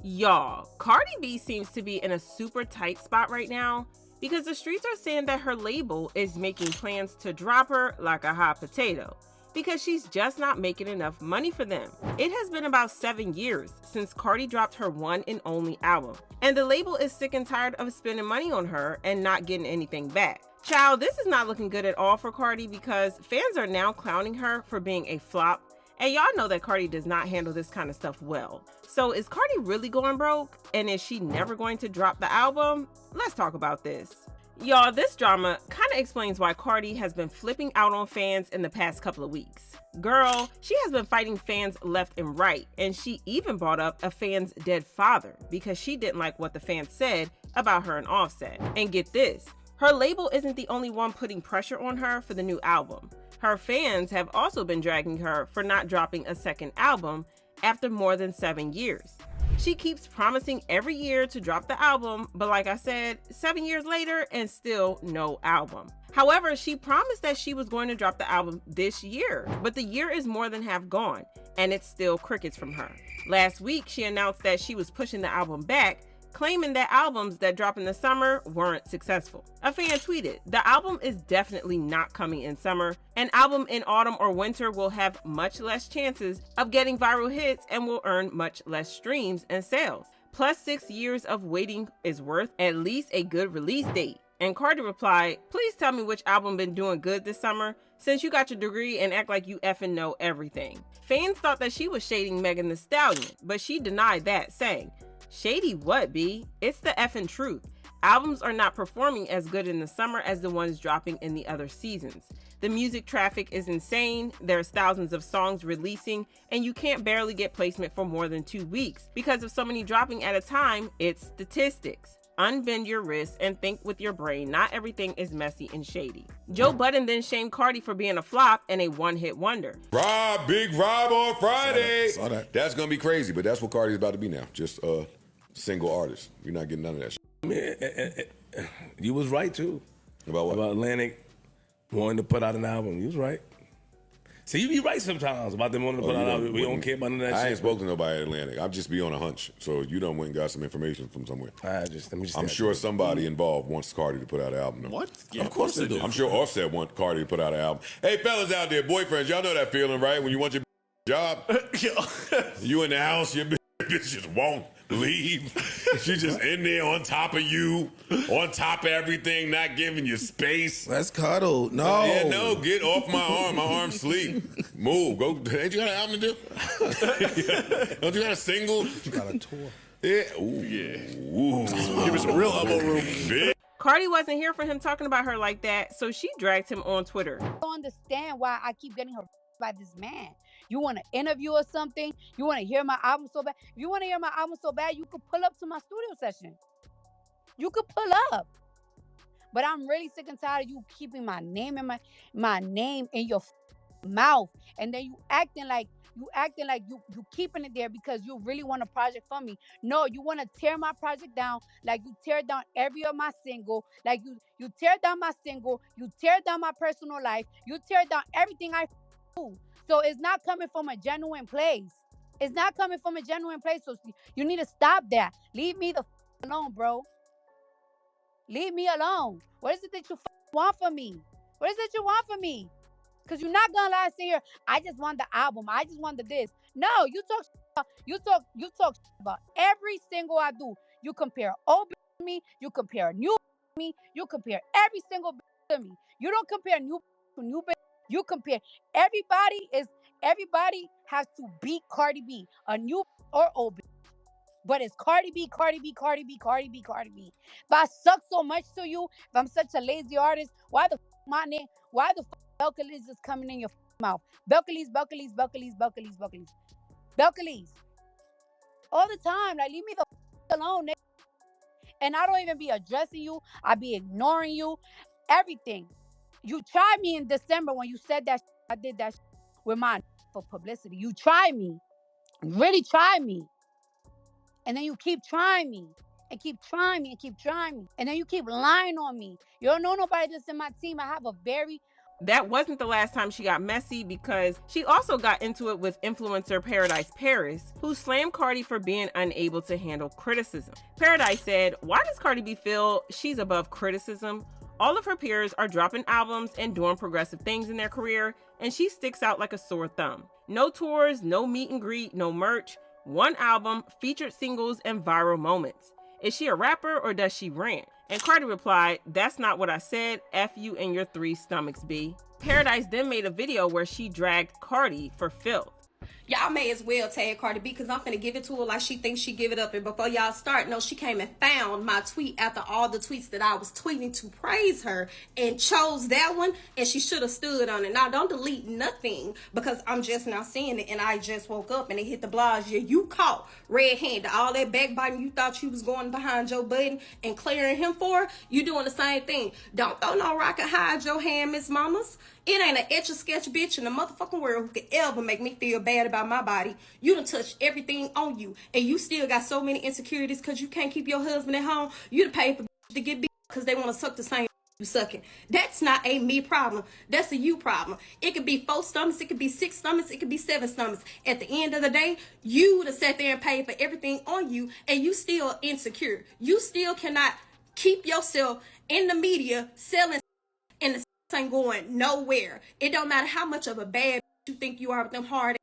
Y'all, Cardi B seems to be in a super tight spot right now because the streets are saying that her label is making plans to drop her like a hot potato because she's just not making enough money for them. It has been about 7 years since Cardi dropped her one and only album, and the label is sick and tired of spending money on her and not getting anything back. Child, this is not looking good at all for Cardi because fans are now clowning her for being a flop. And y'all know that Cardi does not handle this kind of stuff well. So is Cardi really going broke? And is she never going to drop the album? Let's talk about this. Y'all, this drama kind of explains why Cardi has been flipping out on fans in the past couple of weeks. Girl, she has been fighting fans left and right, and she even brought up a fan's dead father because she didn't like what the fans said about her and Offset. And get this, her label isn't the only one putting pressure on her for the new album. Her fans have also been dragging her for not dropping a second album after more than 7 years. She keeps promising every year to drop the album, but like I said, 7 years later and still no album. However, she promised that she was going to drop the album this year, but the year is more than half gone, and it's still crickets from her. Last week, she announced that she was pushing the album back, claiming that albums that drop in the summer weren't successful. A fan tweeted, "The album is definitely not coming in summer. An album in autumn or winter will have much less chances of getting viral hits and will earn much less streams and sales. Plus 6 years of waiting is worth at least a good release date." And Cardi replied, "Please tell me which album been doing good this summer since you got your degree and act like you effing know everything." Fans thought that she was shading Megan Thee Stallion, but she denied that, saying, "Shady what, B? It's the effing truth. Albums are not performing as good in the summer as the ones dropping in the other seasons. The music traffic is insane, there's thousands of songs releasing, and you can't barely get placement for more than 2 weeks. Because of so many dropping at a time, it's statistics. Unbend your wrists and think with your brain. Not everything is messy and shady." Joe Budden then shamed Cardi for being a flop and a one-hit wonder. Big Rob on Friday. Saw that. That's gonna be crazy, but that's what Cardi's about to be now. Just a single artist. You're not getting none of that shit. Man, you was right too About what? about Atlantic wanting to put out an album. You was right. See, you be right sometimes about them wanting to put out an album. We don't care about none of that shit. I ain't spoken to nobody at Atlantic. I'll just be on a hunch. So you done went and got some information from somewhere. Let me just I'm sure somebody involved wants Cardi to put out an album. though. What? Yeah, Of course they do. I'm sure Offset wants Cardi to put out an album. Hey, fellas out there, boyfriends, y'all know that feeling, right? When you want your job, you in the house, your bitch just won't leave. She just in there on top of you, on top of everything, not giving you space. Let's cuddle. No. Yeah, no, get off my arm. My arm's sleep. Move. Go. Ain't you got an album to do? Don't you got a single? You got a tour. Yeah. Ooh. Yeah. Ooh. Give us some real elbow room. Bitch. Cardi wasn't here for him talking about her like that, so she dragged him on Twitter. Don't understand why I keep getting her by this man. You want to interview or something? You want to hear my album so bad? If you want to hear my album so bad, you could pull up to my studio session. You could pull up. But I'm really sick and tired of you keeping my name in my name in your mouth, and then you acting like you keeping it there because you really want a project from me. No, you want to tear my project down like you tear down every of my single, like you tear down my single, you tear down my personal life, you tear down everything I do. So it's not coming from a genuine place. It's not coming from a genuine place. So you need to stop that. Leave me the alone, bro. Leave me alone. What is it that you want from me? What is it you want from me? Because you're not gonna lie and say here, I just want the album. I just want the this. No, you talk about every single I do. You compare old to me. You compare new to me. You compare every single to me. You don't compare new to new. You compare everybody has to beat Cardi B, a new or old bitch. But it's Cardi B, Cardi B, Cardi B, Cardi B, Cardi B. If I suck so much to you, if I'm such a lazy artist, why the my name? Why the Belcalis is coming in your mouth? Belcalis. All the time. Like, leave me the alone, nigga. And I don't even be addressing you. I be ignoring you. Everything. You tried me in December when you said that I did that with my for publicity. You tried me. Really tried me. And then you keep trying me. And keep trying me. And then you keep lying on me. You don't know nobody that's in my team. I have a very That wasn't the last time she got messy, because she also got into it with influencer Paradise Paris, who slammed Cardi for being unable to handle criticism. Paradise said, "Why does Cardi B feel she's above criticism? All of her peers are dropping albums and doing progressive things in their career, and she sticks out like a sore thumb. No tours, no meet and greet, no merch, one album, featured singles, and viral moments. Is she a rapper or does she rant?" And Cardi replied, "That's not what I said. F you and your 3 stomachs, B." Paradise then made a video where she dragged Cardi for filth. Y'all may as well tag Cardi B, because I'm finna give it to her like she thinks she give it up. And before y'all start, no, she came and found my tweet after all the tweets that I was tweeting to praise her, and chose that one, and she should have stood on it. Now, don't delete nothing because I'm just now seeing it and I just woke up and it hit the blogs. Yeah, you caught red-handed. All that backbiting you thought you was going behind Joe Budden and clearing him for, you doing the same thing. Don't throw no rock and hide your hand, Miss Mamas. It ain't an etch-a-sketch bitch in the motherfucking world who could ever make me feel bad about my body. You done touched everything on you, and you still got so many insecurities because you can't keep your husband at home. You done paid for to get beat because they want to suck the same you sucking. That's not a me problem. That's a you problem. It could be 4 stomachs, it could be 6 stomachs, it could be 7 stomachs. At the end of the day, you done sat there and paid for everything on you, and you still insecure. You still cannot keep yourself in the media selling, and the ain't going nowhere. It don't matter how much of a bad you think you are with them hard.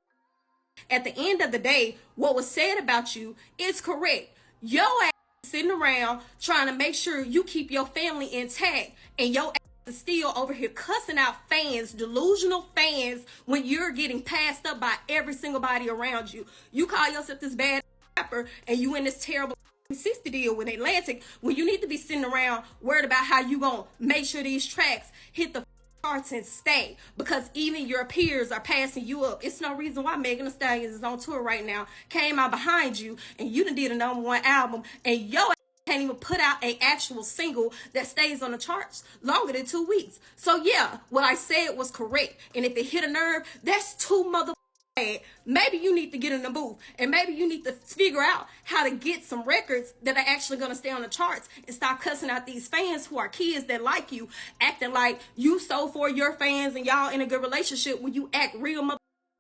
At the end of the day, what was said about you is correct. Your ass is sitting around trying to make sure you keep your family intact, and your ass is still over here cussing out fans, delusional fans, when you're getting passed up by every single body around you. You call yourself this bad rapper, and you in this terrible 60 deal with Atlantic, when you need to be sitting around worried about how you gonna make sure these tracks hit the charts and stay, because even your peers are passing you up. It's no reason why Megan Thee Stallion is on tour right now, came out behind you, and you done did a #1 album, and your can't even put out an actual single that stays on the charts longer than 2 weeks. So yeah, what I said was correct, and if it hit a nerve, that's too mother bad. Maybe you need to get in the booth, and maybe you need to figure out how to get some records that are actually going to stay on the charts, and stop cussing out these fans who are kids that like you, acting like you so for your fans and y'all in a good relationship, when you act real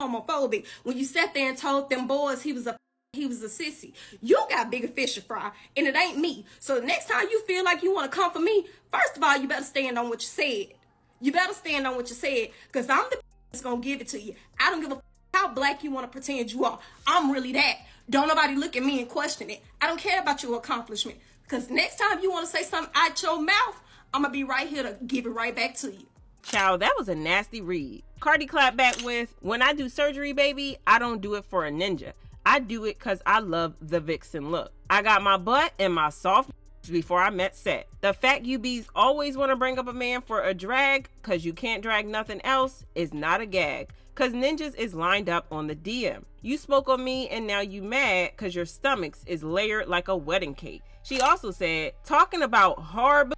homophobic, when you sat there and told them boys he was a sissy. You got bigger fish to fry, and it ain't me. So the next time you feel like you want to come for me, first of all, you better stand on what you said. You better stand on what you said, because I'm the that's going to give it to you. I don't give a how black you want to pretend you are. I'm really that. Don't nobody look at me and question it. I don't care about your accomplishment, because next time you want to say something out your mouth, I'm going to be right here to give it right back to you. Child, that was a nasty read. Cardi clapped back with, "When I do surgery, baby, I don't do it for a ninja. I do it because I love the vixen look. I got my butt and my soft before I met Set. The fact you bees always want to bring up a man for a drag because you can't drag nothing else is not a gag. Because ninjas is lined up on the DM. You spoke on me and now you mad because your stomachs is layered like a wedding cake." She also said, "Talking about hard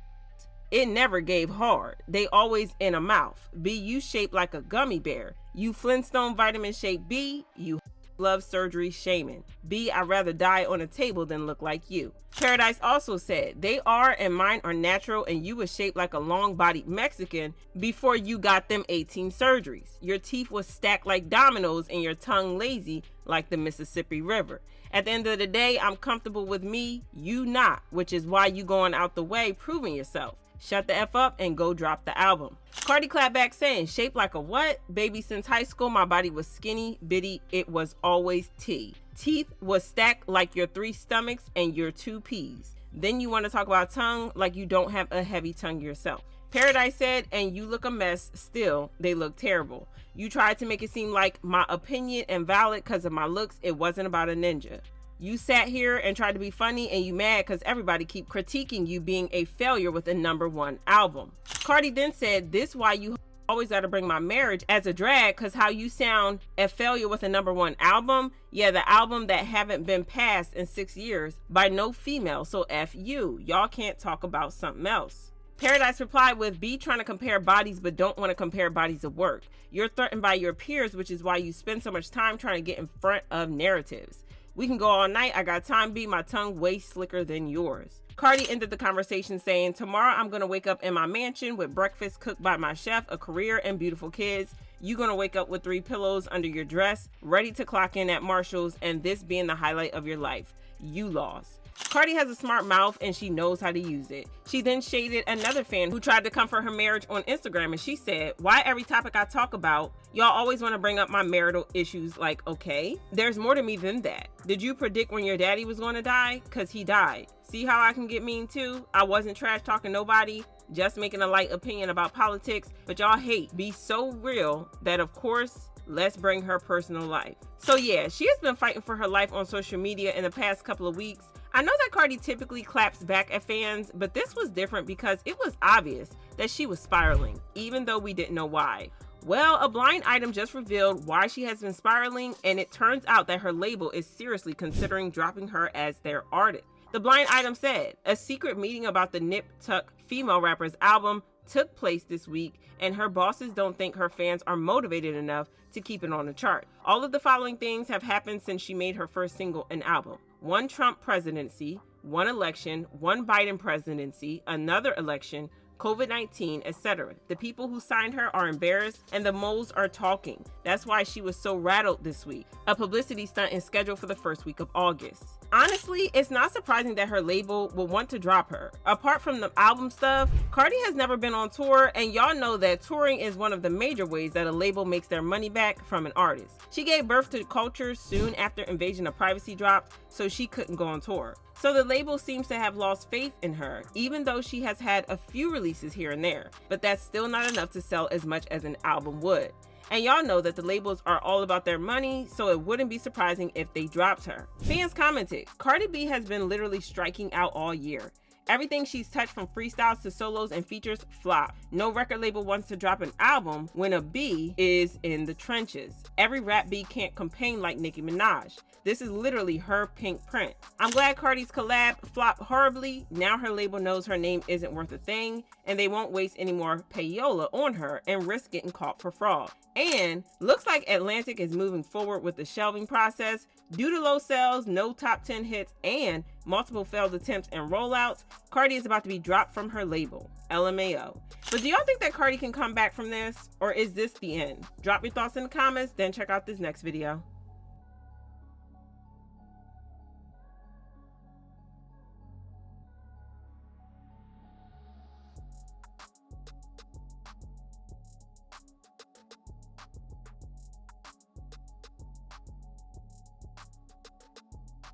it never gave hard. They always in a mouth. B, you shaped like a gummy bear. You Flintstone vitamin shaped B, you love surgery shaming. B, I'd rather die on a table than look like you." Paradise also said, "They are and mine are natural, and you was shaped like a long-bodied Mexican before you got them 18 surgeries. Your teeth was stacked like dominoes and your tongue lazy like the Mississippi River. At the end of the day, I'm comfortable with me, you not, which is why you going out the way proving yourself. Shut the F up and go drop the album." Cardi clapped back saying, "Shaped like a what? Baby, since high school, my body was skinny, bitty, it was always T. Teeth was stacked like your 3 stomachs and your 2 peas. Then you want to talk about tongue like you don't have a heavy tongue yourself." Paradise said, "And you look a mess still, they look terrible. You tried to make it seem like my opinion and valid because of my looks, it wasn't about a ninja. You sat here and tried to be funny and you mad because everybody keep critiquing you being a failure with a #1 album." Cardi then said, "This why you always gotta bring my marriage as a drag because how you sound a failure with a #1 album. Yeah, the album that haven't been passed in 6 years by no female, so F you. Y'all can't talk about something else." Paradise replied with, "B trying to compare bodies but don't want to compare bodies of work. You're threatened by your peers, which is why you spend so much time trying to get in front of narratives. We can go all night. I got time, B. My tongue way slicker than yours. Cardi ended the conversation saying, tomorrow I'm gonna wake up in my mansion with breakfast cooked by my chef, a career, and beautiful kids. You gonna wake up with 3 pillows under your dress, ready to clock in at Marshall's, and this being the highlight of your life. You lost. Cardi has a smart mouth and she knows how to use it. She then shaded another fan who tried to comfort her marriage on Instagram, and she said, why every topic I talk about, y'all always want to bring up my marital issues? Like, okay, there's more to me than that. Did you predict when your daddy was going to die? Cause he died. See how I can get mean too? I wasn't trash talking nobody, just making a light opinion about politics, but y'all hate be so real that of course, let's bring her personal life. So yeah, she has been fighting for her life on social media in the past couple of weeks. I know that Cardi typically claps back at fans, but this was different because it was obvious that she was spiraling, even though we didn't know why. Well, a blind item just revealed why she has been spiraling, and it turns out that her label is seriously considering dropping her as their artist. The blind item said, a secret meeting about the Nip Tuck female rapper's album took place this week, and her bosses don't think her fans are motivated enough to keep it on the chart. All of the following things have happened since she made her first single and album. 1 Trump presidency, 1 election, 1 Biden presidency, another election, COVID-19, etc. The people who signed her are embarrassed and the moles are talking. That's why she was so rattled this week. A publicity stunt is scheduled for the first week of August. Honestly, it's not surprising that her label will want to drop her. Apart from the album stuff, Cardi has never been on tour, and y'all know that touring is one of the major ways that a label makes their money back from an artist. She gave birth to Culture soon after Invasion of Privacy dropped, so she couldn't go on tour. So the label seems to have lost faith in her, even though she has had a few releases here and there, but that's still not enough to sell as much as an album would. And y'all know that the labels are all about their money, so it wouldn't be surprising if they dropped her. Fans commented, Cardi B has been literally striking out all year. Everything she's touched from freestyles to solos and features flop. No record label wants to drop an album when a B is in the trenches. Every rap B can't campaign like Nicki Minaj. This is literally her pink print. I'm glad Cardi's collab flopped horribly. Now her label knows her name isn't worth a thing, and they won't waste any more payola on her and risk getting caught for fraud. And looks like Atlantic is moving forward with the shelving process. Due to low sales, no top 10 hits, and multiple failed attempts and rollouts, Cardi is about to be dropped from her label. LMAO. But do y'all think that Cardi can come back from this? Or is this the end? Drop your thoughts in the comments, then check out this next video.